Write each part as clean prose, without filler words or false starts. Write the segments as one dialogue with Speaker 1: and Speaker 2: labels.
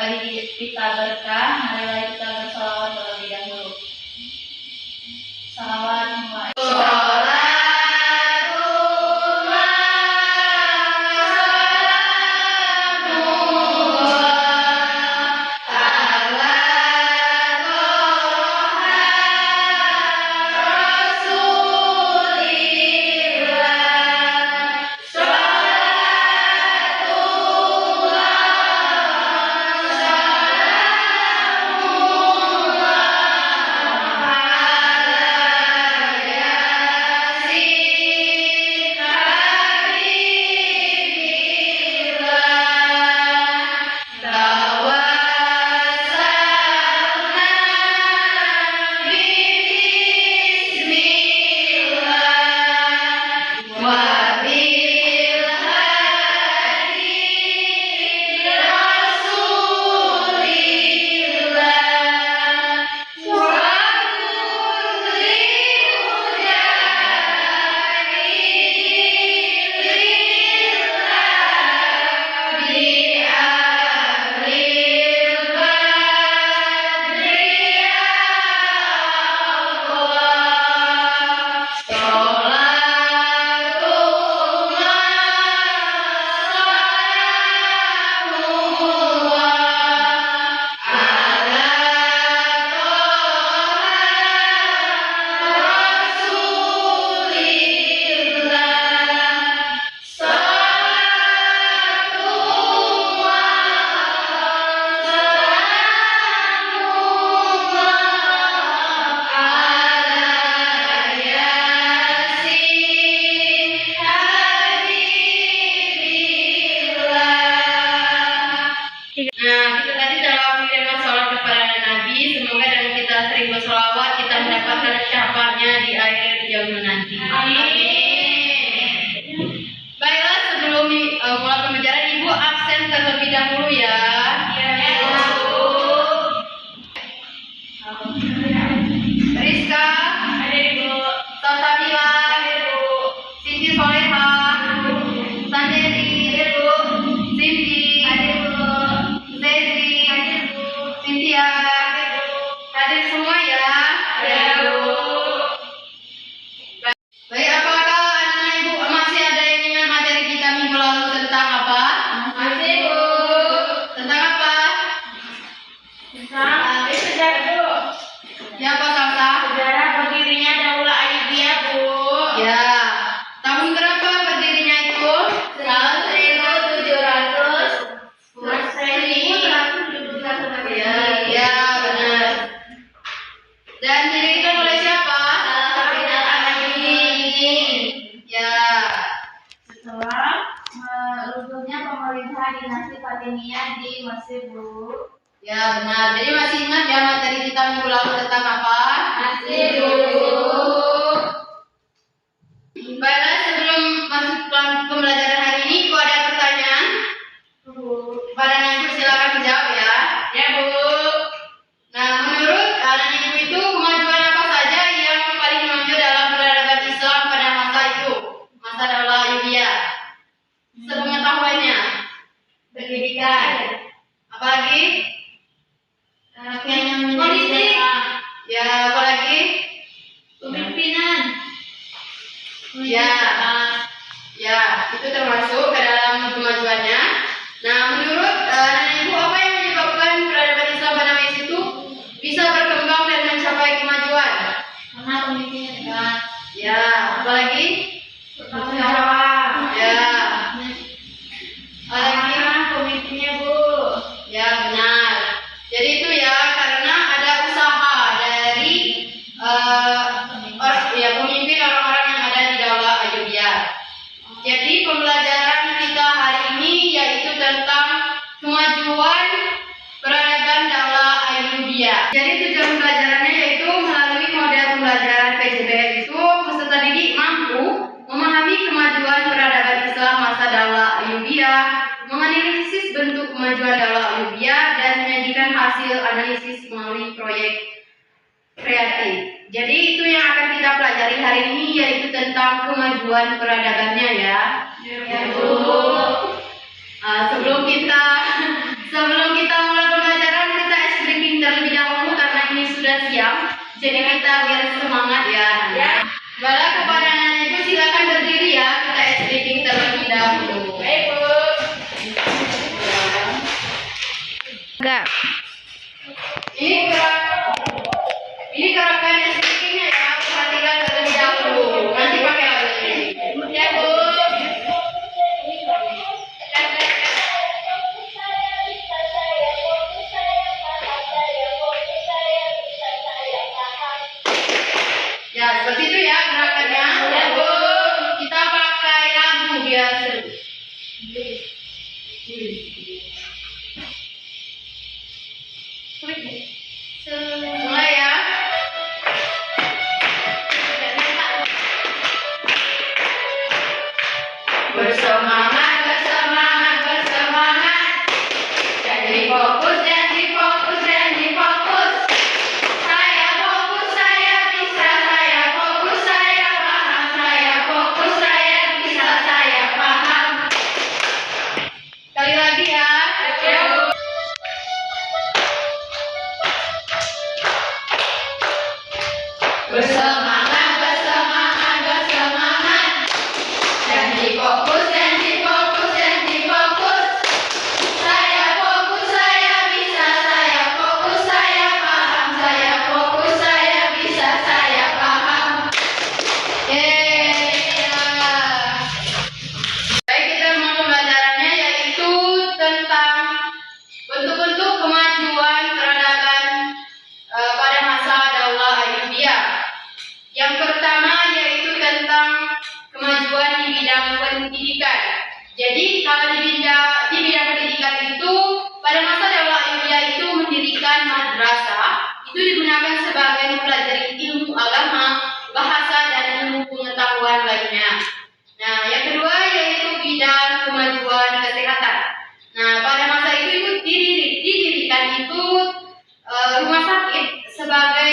Speaker 1: bagi kita berkah, marilah kita bersolawat terlebih dahulu. Salawat mendapatkan syafaatnya di akhir zaman nanti. Amin. Baiklah, sebelum mulai pembelajaran, Ibu absen terlebih dahulu ya. Rizka, ada Ibu. Salsabila, ada Ibu. Siti Soleha, Sanderi, ada Ibu. Cindy, ada Ibu. Desi, ada Ibu. Cynthia, ada Ibu. Hadir semua ya. Baik, apakah anak-anak Ibu masih ada yang ingat materi kita minggu lalu tentang apa? Masih, Bu. Tentang apa? Tentang sejarah, Bu. Ya, Pak Salsa? Sejarah berdirinya Daulah Ayyubiyah, Bu. Ya. Tahun berapa berdirinya itu? Tahun 1700. 1171. Ya, benar. Dan didirikan oleh siapa? Ya.
Speaker 2: Setelah runtuhnya pemerintahan dinasti Fatimiyah di Mesir, Bu.
Speaker 1: Ya, benar. Jadi masih ingat ya materi kita minggu lalu tentang apa?
Speaker 2: Masih, Bu.
Speaker 1: Baiklah, sebelum masuk pembelajaran hari ini, kok ada pertanyaan?
Speaker 2: Bu.
Speaker 1: Pada Ibu silakan menjawab ya.
Speaker 2: Ya, Bu.
Speaker 1: Nah, menurut anak Ibu itu kemajuan apa saja yang paling menonjol dalam peradaban Islam pada masa itu? Masa Daulah Ayyubiyah. Sepengetahuannya.
Speaker 2: Pendidikan.
Speaker 1: Apalagi?
Speaker 2: Politik.
Speaker 1: Ya, apalagi?
Speaker 2: Kepemimpinan.
Speaker 1: Ya. Ya, itu termasuk ke dalam kemajuannya. Nah, menurut anak Ibu apa yang menyebabkan peradaban Islam pada masa itu bisa berkembang dan mencapai kemajuan?
Speaker 2: Karena pemimpinnya.
Speaker 1: Ya, apalagi?
Speaker 2: Bertanggung jawab.
Speaker 1: Ya. Apalagi?
Speaker 2: Karena pemimpinnya, Bu.
Speaker 1: Ya, benar. Jadi itu ya karena ada usaha dari pemimpin orang-orang yang ada di Daulah Ayyubiyah. Jadi pembelajaran kita hari ini yaitu tentang kemajuan peradaban Daulah Ayyubiyah. Jadi tujuan pembelajarannya yaitu melalui model pembelajaran PJBS itu peserta didik mampu memahami kemajuan peradaban Islam masa Daulah Ayyubiyah, menganalisis bentuk kemajuan Daulah Ayyubiyah dan menyajikan hasil analisis melalui proyek kreatif. Jadi itu yang akan kita pelajari hari ini yaitu tentang kemajuan peradabannya ya.
Speaker 2: Ya, Bu.
Speaker 1: Sebelum kita mulai Jadi kita biar semangat ya.
Speaker 2: Ya.
Speaker 1: Bala kepada anak ibu silakan berdiri ya. Kita SPP terlebih dahulu.
Speaker 2: Baik, Bu.
Speaker 3: Enggak.
Speaker 1: Ini gerakan SPP-nya ya. Perhatikan terlebih dahulu. Nanti pakai lagi.
Speaker 2: Ya, Bu.
Speaker 1: Ya, seperti itu ya gerakannya.
Speaker 2: Ya, Bu.
Speaker 1: Kita pakai lagu biar seru. Mulai ya. Bersemangat, bersemangat, bersemangat. Jadi fokus, jadi fokus, jadi fokus. Saya fokus, saya bisa, saya fokus, saya paham, saya fokus, saya bisa, saya paham. Sekali lagi ya. Bersemangat, bersemangat, bersemangat. Jadi fokus, jadi fokus, jadi fokus. Saya fokus, saya bisa, saya fokus, saya paham, saya fokus, saya bisa, saya paham. Baik, kita mau pembelajarannya yaitu tentang bentuk-bentuk kemajuan peradaban pada masa Daulah Ayyubiyah. Yang pertama yaitu tentang kemajuan di bidang pendidikan. Jadi kalau di bidang pendidikan itu pada masa Daulah Ayyubiyah itu mendirikan madrasah itu digunakan sebagai mempelajari ilmu agama, bahasa dan ilmu pengetahuan lainnya. Nah, yang kedua yaitu bidang kemajuan kesehatan. Nah, pada masa itu didirikan itu rumah sakit sebagai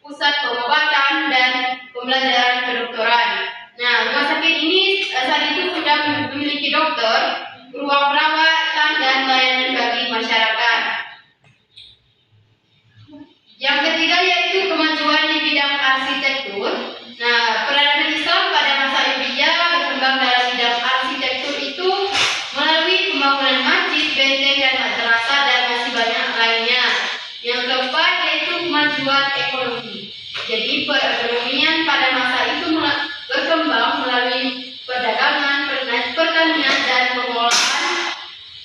Speaker 1: pusat pengobatan dan pembelajaran kedokteran. Nah, rumah sakit ini saat itu sudah memiliki dokter, ruang perawatan dan layanan bagi masyarakat. Yang ketiga yaitu kemajuan di bidang arsitektur. Nah, peradaban Islam pada masa Ayyubiyah berkembang dalam bidang arsitektur itu melalui pembangunan masjid, benteng dan madrasah dan masih banyak lainnya. Yang keempat yaitu kemajuan ekonomi. Jadi perekonomian pada masa itu berkembang melalui perdagangan, pertanian dan pengolahan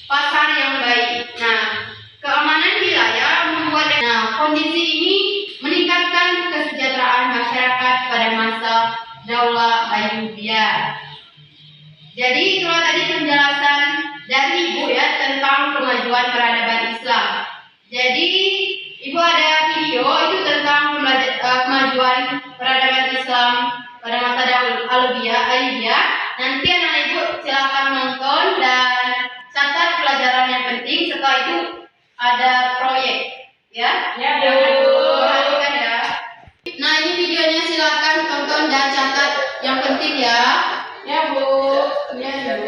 Speaker 1: pasar yang baik. Nah, keamanan wilayah membuat kondisi ini meningkatkan kesejahteraan masyarakat pada masa Daulah Ayyubiyah. Jadi itulah tadi penjelasan dari Ibu ya tentang kemajuan peradaban Islam. Jadi Ibu ada video itu tentang kemajuan peradaban Islam pada masa Daulah Ayyubiyah. Nanti anak Ibu silakan nonton dan catat pelajaran yang penting. Setelah itu ada proyek, ya.
Speaker 2: Ya, Bu.
Speaker 1: Perhatikan ya. Nah, ini videonya silakan tonton dan catat yang penting ya.
Speaker 2: Ya, Bu.
Speaker 1: Ya, Bu.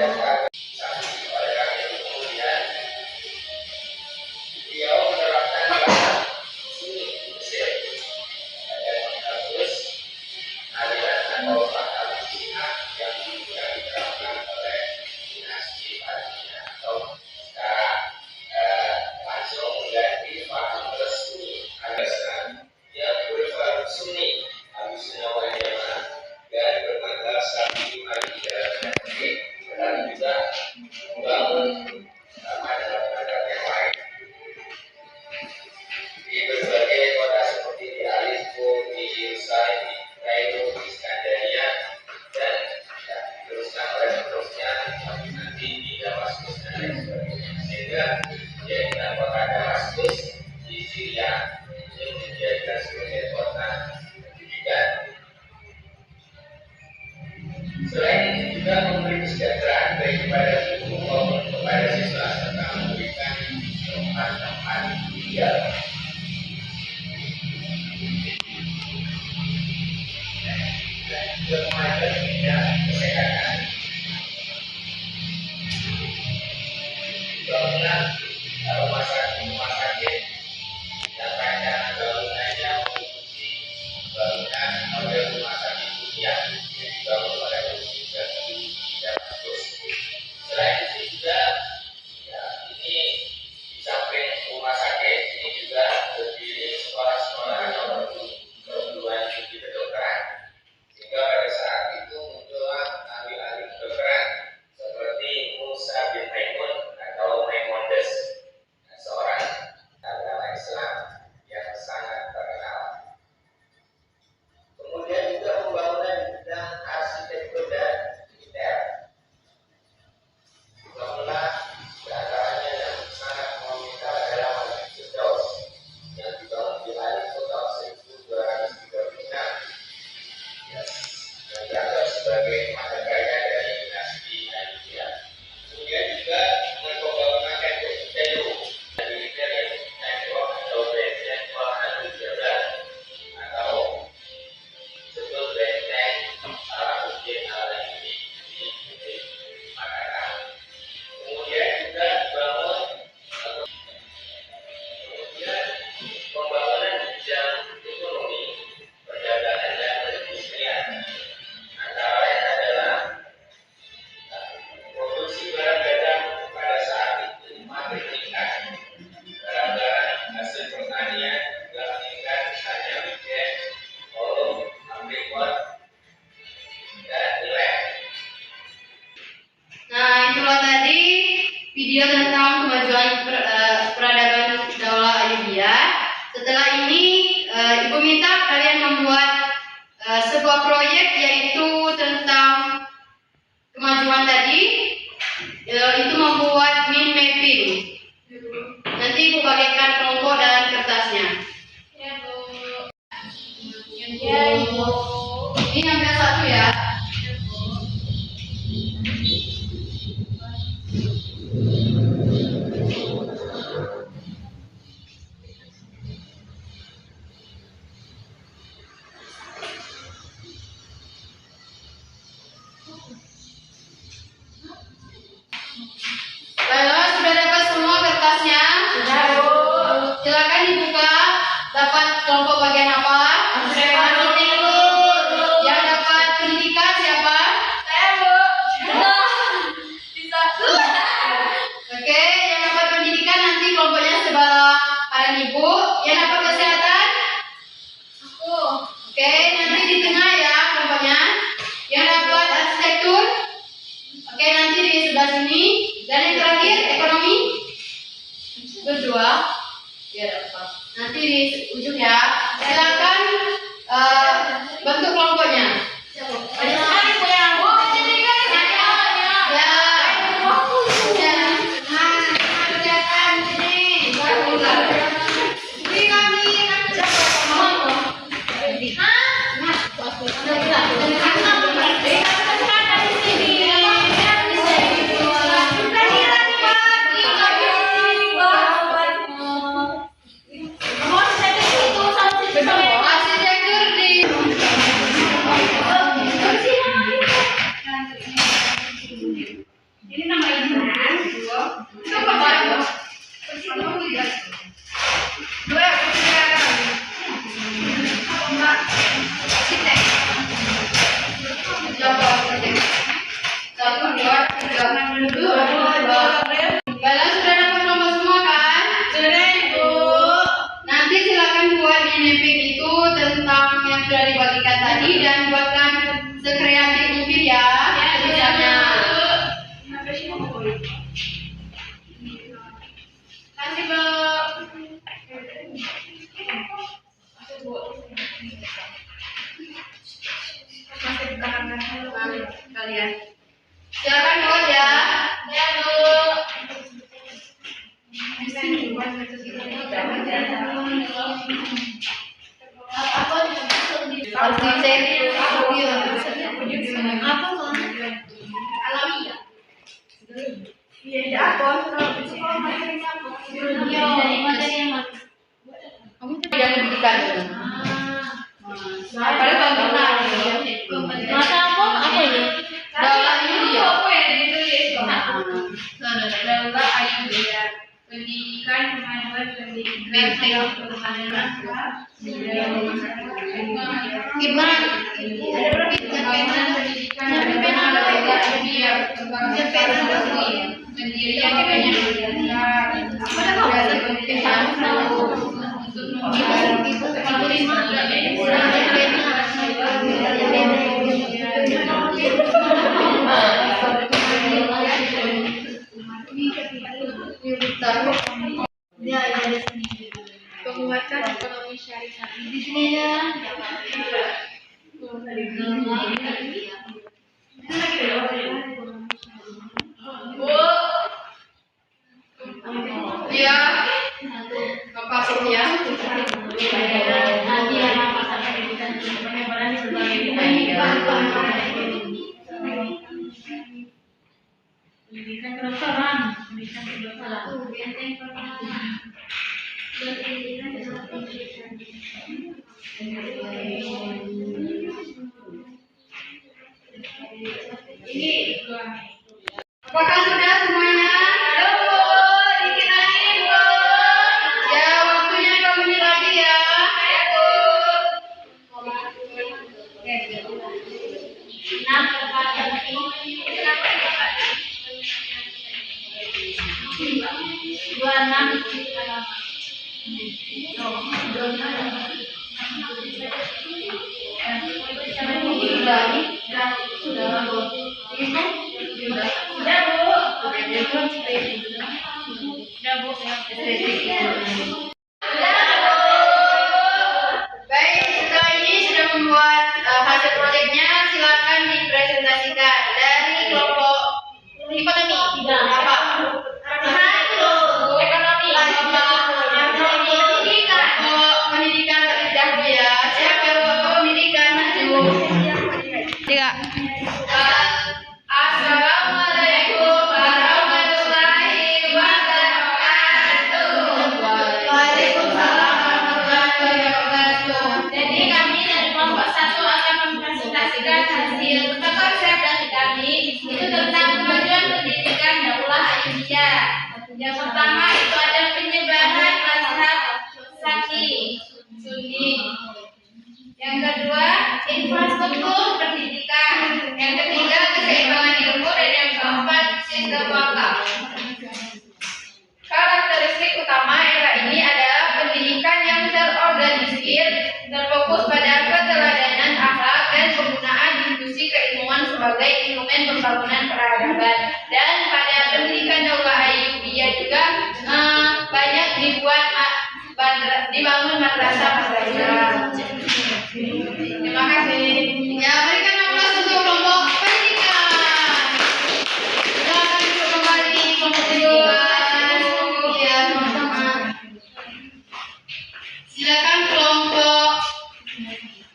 Speaker 4: Sunni, habis semuanya dan bermata sapi
Speaker 1: Setelah ini Ibu minta kalian membuat sebuah proyek yaitu tentang kemajuan tadi, itu membuat mind mapping. Nanti Ibu bagikan kelompok dan kertasnya.
Speaker 2: Ya, Ibu.
Speaker 1: Ini ambil satu ya. Baiklah, sudah dapat semua kertasnya?
Speaker 2: Sudah, Bu.
Speaker 1: Silakan dibuka. Dapat kelompok bagian apa? Yang dapat pendidikan siapa?
Speaker 2: Saya, Bu. Bisa.
Speaker 1: Oke, yang dapat pendidikan nanti kelompoknya sebelah kanan Ibu. Yang dapat kesehatan?
Speaker 2: Aku.
Speaker 1: Oke, nanti di tengah ya kelompoknya. Yang dapat arsitektur? Oke, nanti di sebelah sini. Dan yang terakhir ekonomi? Berdua. Ya dapat. Nanti di ujung ya. Silakan bentuk kelompoknya.
Speaker 2: Banyak sekali, Bu, yang Bu.
Speaker 1: Ya. Arsitektur di ini nama ibu. Coba ya. Dua, tiga. Arsitek. Coba arsitek. 1, 2, 3. Kalian sudah dapat nomor semua kan?
Speaker 2: Sudah, Ibu.
Speaker 1: Nanti silakan buat di mapping itu tentang yang sudah dibagikan tadi dan buatkan sekreatif mungkin ya. Misalnya.
Speaker 2: Kasih, Bu. Masih di tangan
Speaker 1: Kalian. Silakan buat ya.
Speaker 2: Ya, Bu.
Speaker 1: Kamu tidak pendidikan. Paling bangunan.
Speaker 2: Mata apa ini?
Speaker 1: Daulah ini ya.
Speaker 2: Daulah Ayudhya. Pendidikan, kemajuan pendidikan,
Speaker 1: Gimana?
Speaker 2: penguatan ekonomi syariah.
Speaker 1: Di sini ya.
Speaker 2: Bu,
Speaker 1: Iya. Bapak ya.
Speaker 2: pendidikan kedokteran, pendidikan kedokteran. Ini
Speaker 1: Apakah sudah semuanya?
Speaker 2: dikit lagi, Bu.
Speaker 1: Ya, waktunya 2 menit lagi ya.
Speaker 2: Sudah, Bu.
Speaker 1: Assalamualaikum warahmatullahi wabarakatuh. Waalaikumsalam warahmatullahi wabarakatuh.
Speaker 2: Jadi kami dari kelompok 1 akan mempresentasikan hasil konsep dari kami itu tentang kemajuan pendidikan daulah Ayyubiyah. Yang pertama itu ada penyebaran mazhab Syafi'i Sunni. Yang kedua, infrastruktur pendidikan. Yang ketiga, keseimbangan ilmu, dan yang keempat, sistem wakaf. Karakteristik utama era ini adalah pendidikan yang terorganisir, terfokus pada keteladanan akhlak dan penggunaan diskusi keilmuan sebagai instrumen pembangunan peradaban. Dan pada pendidikan daulah Ayyubiyah juga banyak dibangun madrasah-madrasah. Terima kasih.
Speaker 1: Ya, berikan aplaus untuk kelompok pendidikan. Silakan duduk kembali kelompok pendidikan. Ya, sama-sama. Silakan kelompok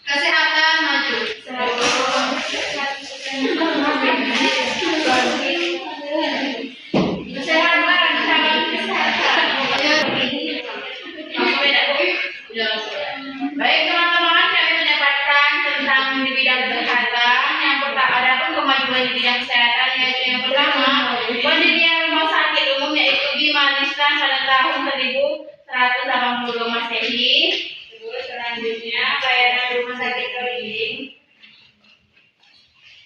Speaker 1: kesehatan maju.
Speaker 2: Baik teman-teman, kami mendapatkan tentang di bidang kesehatan. Yang pertama ada pun kemajuan di bidang kesehatan, yaitu yang pertama pendirian rumah sakit umum yaitu Bima Nistan pada tahun 1182 Masehi. Terus selanjutnya pelayanan rumah sakit keliling,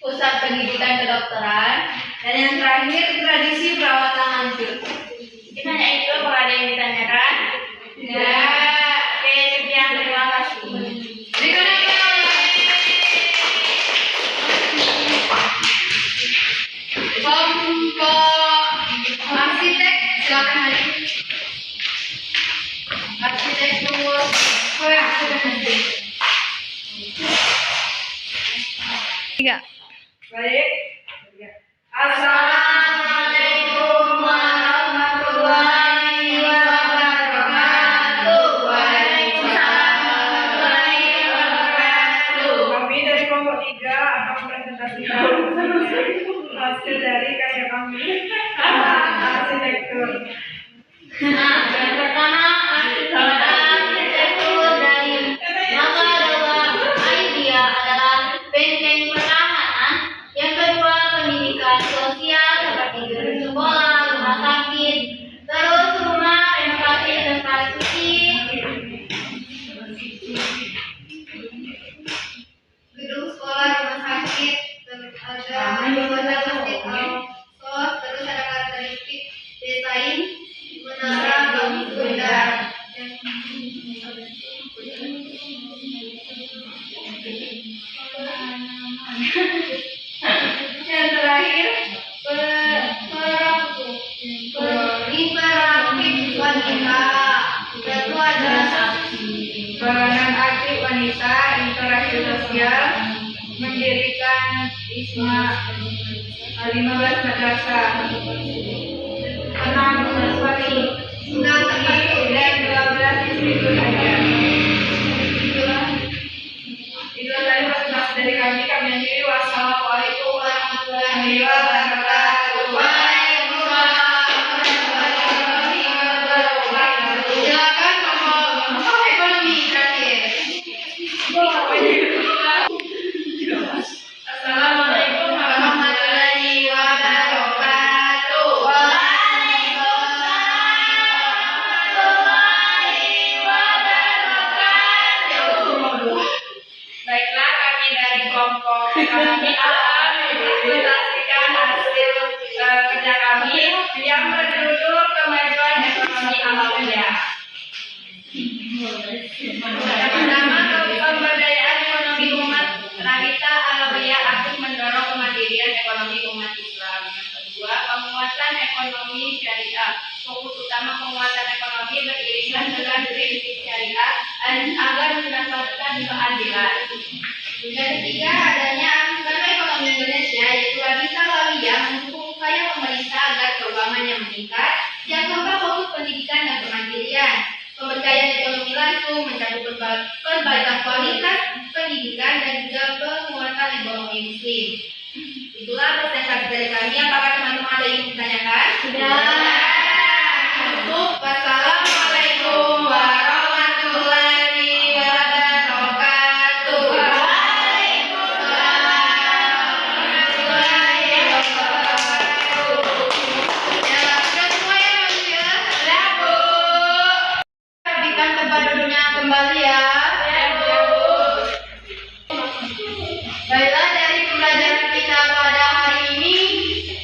Speaker 2: pusat pendidikan kedokteran, dan yang terakhir tradisi perawatan lanjut. Kita hanya itu kalau ada yang ditanyakan. Tidak. Oke, sekian, terima kasih.
Speaker 1: Berikan aplaus. Kelompok arsitek, silakan maju. Arsitektur, silakan maju.
Speaker 3: 3.
Speaker 2: Baik. Assalamualaikum warahmatullahi wabarakatuh. Waalaikumsalam warahmatullahi wabarakatuh.
Speaker 4: Kami dari kelompok 3 akan mempresentasikan hasil dari karya kami arsitektur.
Speaker 2: Yang pertama arsitektur dari maka daulah Ayyubiyah adalah benteng pertahanan. Yang kedua pendidikan sosial seperti gedung sekolah, rumah sakit, terus rumah renovasi infrastruktur,
Speaker 1: Gedung sekolah, rumah sakit, terus ada bangunan masjid Al-Aqsa, terus ada karakteristik desain menara bambu indah.
Speaker 2: yang terakhir
Speaker 1: Interaktif wanita, itu adalah
Speaker 4: Peranan aktif wanita, interaksi sosial, mendirikan ISMA 15 madrasah, 6 siswati,
Speaker 1: sudah termasuk
Speaker 4: dan 12 institut ajar. Itu tadi presentasi dari kami akhiri. Wassalamualaikum warahmatullahi wabarakatuh.
Speaker 1: Waalaikumsalam warahmatullahi wabarakatuh. Silakan kelompok ekonomi terakhir.
Speaker 2: Assalamualaikum warahmatullahi wabarakatuh. Baiklah, kami dari kelompok ekonomi akan mempresentasikan hasil kerja kami yang berjudul kemajuan ekonomi Ayyubiyah. Yang pertama, pemberdayaan ekonomi umat Radita Alawiyah aktif mendorong kemandirian ekonomi umat Islam. Yang kedua, penguatan ekonomi syariah. Fokus utama penguatan ekonomi beriringan dengan prinsip syariah agar mendapatkan keadilan.
Speaker 1: Yang ketiga, adanya Angkatan Ekonomi Indonesia, yaitu Radita Alawiyah mendukung upaya pemerintah agar keuangannya meningkat. Yang keempat, fokus pendidikan dan kemandirian. Pemberdayaan ekonomi
Speaker 2: langsung mencakup perbaikan kualitas pendidikan dan juga penguatan ekonomi muslim. Itulah presentasi dari kami. Apakah teman-teman ada yang ingin ditanyakan? Cukup. Wassalamualaikum warahmatullahi wabarakatuh.
Speaker 1: Ya, sudah semua ya, Mas ya?
Speaker 2: Ya, Bu.
Speaker 1: Perhatikan tempat duduknya kembali ya.
Speaker 2: Ya, Bu.
Speaker 1: Baiklah, dari pembelajaran kita pada hari ini,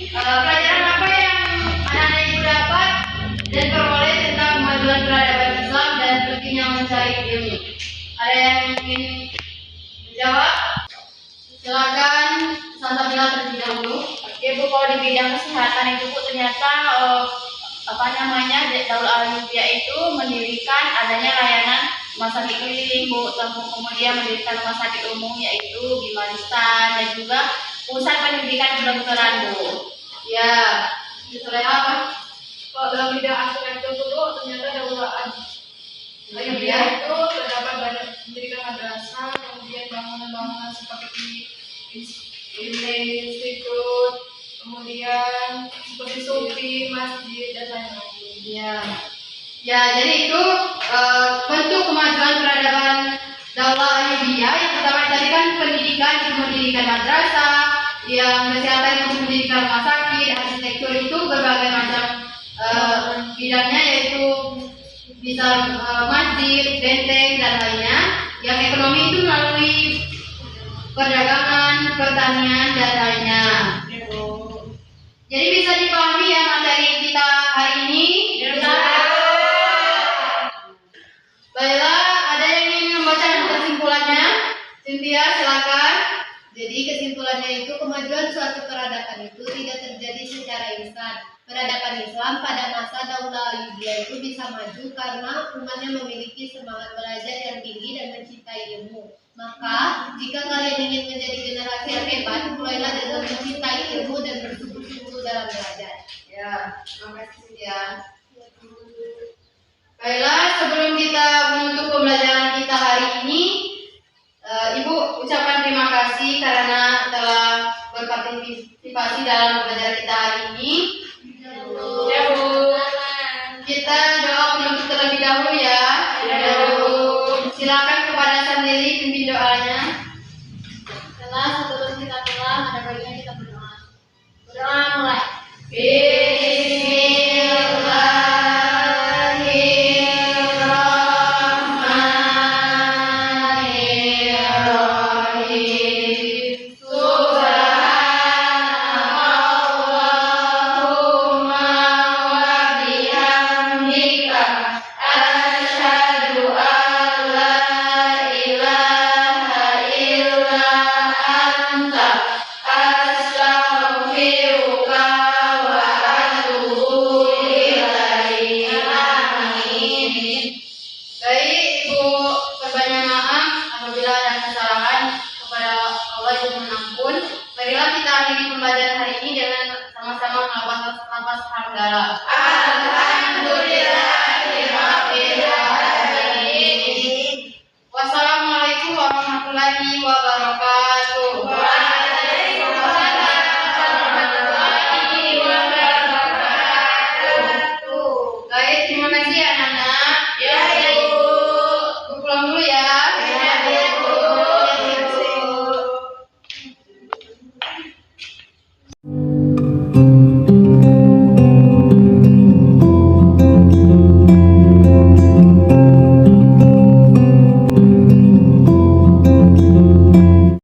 Speaker 1: pelajaran apa yang anak-anak ibu dapat dan peroleh tentang kemajuan peradaban Islam dan pentingnya mencari ilmu? Ada yang ingin menjawab? Silakan, Salsabila terlebih dahulu.
Speaker 2: Ya, Bu, kalau di bidang kesehatan itu Bu ternyata Daul Ayyubiyah itu mendirikan adanya layanan rumah sakit keliling Bu, kemudian mendirikan rumah sakit umum yaitu Bimanistan dan juga pusat pendidikan kedokteran Bu.
Speaker 1: Ya, setelah apa?
Speaker 4: Kalau dalam bidang arsitektur itu ternyata Daul Ayyubiyah itu terdapat banyak mendirikan madrasah, kemudian bangunan-bangunan seperti institut, kemudian seperti sufi, masjid dan lain-lain.
Speaker 1: Ya, ya, jadi itu bentuk kemajuan peradaban Daulah Ayyubiyah. Yang pertama tadi kan pendidikan, pendidikan madrasah, yang kesehatan itu pendidikan rumah sakit, arsitektur itu berbagai macam bidangnya, yaitu bisa masjid, benteng dan lainnya. Yang ekonomi itu melalui perdagangan, pertanian dan lainnya. Jadi bisa dipahami ya materi kita hari ini. Baiklah, ada yang ingin membaca kesimpulannya? Cynthia, silakan.
Speaker 5: Jadi kesimpulannya itu kemajuan suatu peradaban itu tidak terjadi secara instan. Peradaban Islam pada masa Daulah Ayyubiyah itu bisa maju karena umatnya memiliki semangat belajar yang tinggi dan mencintai ilmu. Maka, jika kalian ingin menjadi generasi yang hebat, mulailah dengan mencintai ilmu dan bersungguh-sungguh dalam belajar.
Speaker 1: Ya, terima kasih Cynthia. Baiklah, sebelum kita menutup pembelajaran kita hari ini, Ibu ucapkan terima kasih karena telah berpartisipasi dalam pembelajaran kita hari ini.
Speaker 2: Ya, Bu.
Speaker 1: Kita doa penutup terlebih dahulu ya. Silakan kepada sendiri pimpin doanya.
Speaker 5: Setelah sebelum kita pulang, ada baiknya kita berdoa. Berdoa mulai.
Speaker 1: Baik, Ibu perbanyak maaf apabila ada kesalahan kepada Allah yang mengampun. Marilah kita akhiri pembelajaran hari ini dengan sama-sama melafaz hamdalah.
Speaker 2: Alhamdulillahirabbil alamin.